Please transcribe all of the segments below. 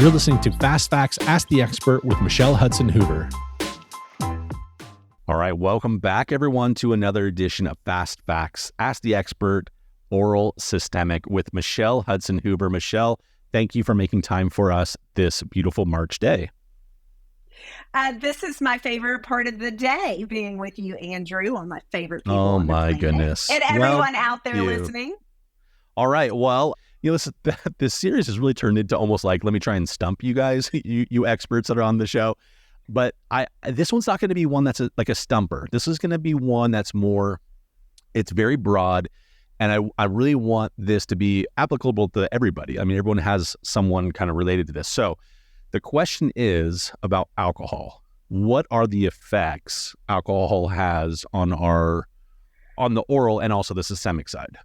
You're listening to Fast Facts, Ask the Expert with Machell Hudson-Hoover. All right, welcome back, everyone, to another edition of Fast Facts, Ask the Expert, Oral Systemic with Machell Hudson-Hoover. Machell, thank you for making time for us this beautiful March day. This is my favorite part of the day, being with you, Andrew, one of my favorite people. Oh, my goodness. And everyone out there listening. All right, well, listen, this series has really turned into almost like, let me try and stump you guys, you experts that are on the show. But this one's not going to be one that's like a stumper. This is going to be one that's more, it's very broad. And I really want this to be applicable to everybody. I mean, everyone has someone kind of related to this. So the question is about alcohol. What are the effects alcohol has on the oral and also the systemic side?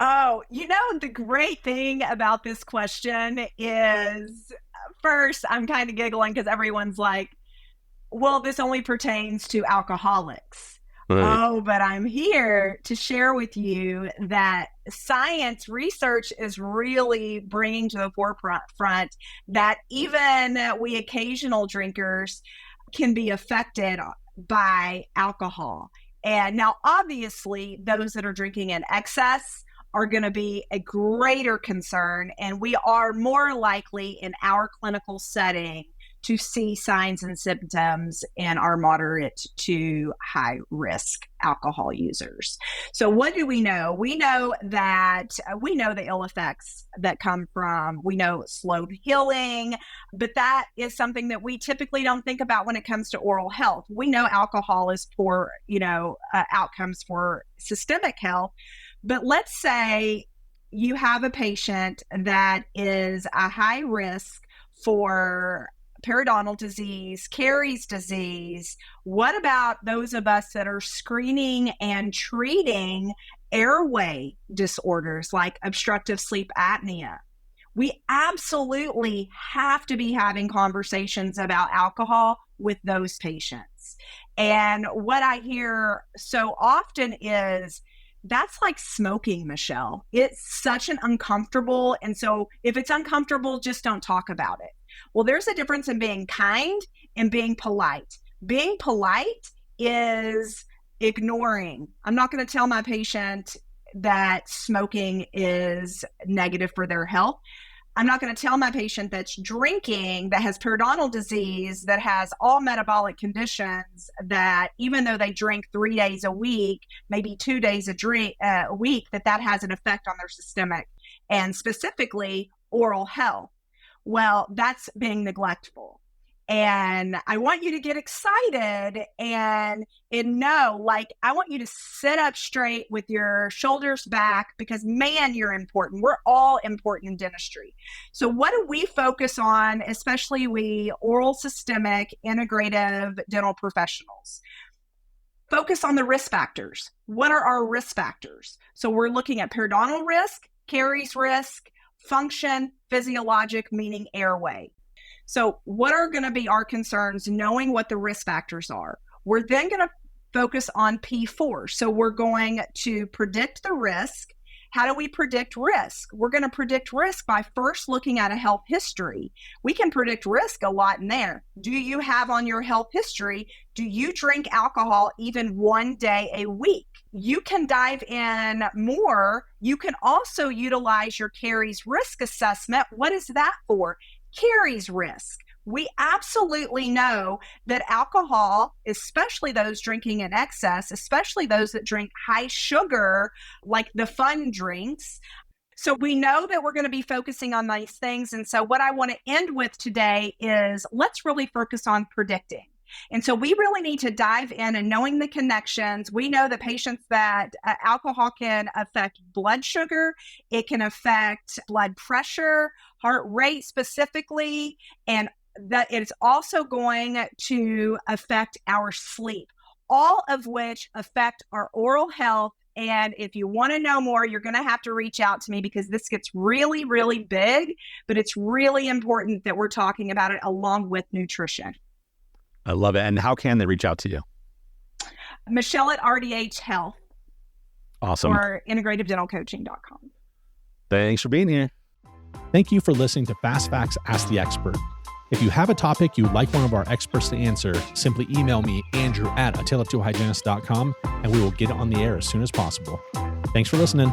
Oh, the great thing about this question is, first, I'm kind of giggling because everyone's like, well, this only pertains to alcoholics. Right. Oh, but I'm here to share with you that science research is really bringing to the forefront that even we occasional drinkers can be affected by alcohol. And now, obviously, those that are drinking in excess are going to be a greater concern, and we are more likely in our clinical setting to see signs and symptoms in our moderate to high risk alcohol users. So what do we know? We know the ill effects that come from, we know slow healing, but that is something that we typically don't think about when it comes to oral health. We know alcohol is poor, outcomes for systemic health. But let's say you have a patient that is a high risk for periodontal disease, caries disease. What about those of us that are screening and treating airway disorders like obstructive sleep apnea? We absolutely have to be having conversations about alcohol with those patients. And what I hear so often is, that's like smoking, Machell. It's such an uncomfortable. And so if it's uncomfortable, just don't talk about it. Well, there's a difference in being kind and being polite. Being polite is ignoring. I'm not going to tell my patient that smoking is negative for their health. I'm not going to tell my patient that's drinking, that has periodontal disease, that has all metabolic conditions, that even though they drink 3 days a week, maybe 2 days a week, that has an effect on their systemic and specifically oral health. Well, that's being neglectful. And I want you to get excited and know, I want you to sit up straight with your shoulders back because, man, you're important. We're all important in dentistry. So what do we focus on, especially we oral systemic integrative dental professionals? Focus on the risk factors. What are our risk factors? So we're looking at periodontal risk, caries risk, function, physiologic, meaning airway. So what are going to be our concerns, knowing what the risk factors are? We're then going to focus on P4. So we're going to predict the risk. How do we predict risk? We're going to predict risk by first looking at a health history. We can predict risk a lot in there. Do you have on your health history, do you drink alcohol even 1 day a week? You can dive in more. You can also utilize your caries risk assessment. What is that for? Caries risk. We absolutely know that alcohol, especially those drinking in excess, especially those that drink high sugar, like the fun drinks. So we know that we're going to be focusing on these things. And so what I want to end with today is let's really focus on predicting. And so we really need to dive in and knowing the connections. We know that patients that alcohol can affect blood sugar, it can affect blood pressure, heart rate specifically, and that it's also going to affect our sleep, all of which affect our oral health. And if you want to know more, you're going to have to reach out to me because this gets really, really big, but it's really important that we're talking about it along with nutrition. I love it. And how can they reach out to you? Machell at rdhhealth. Awesome. Or integrativedentalcoaching.com. Thanks for being here. Thank you for listening to Fast Facts Ask the Expert. If you have a topic you'd like one of our experts to answer, simply email me, Andrew at ataleoftwohygienist.com, and we will get it on the air as soon as possible. Thanks for listening.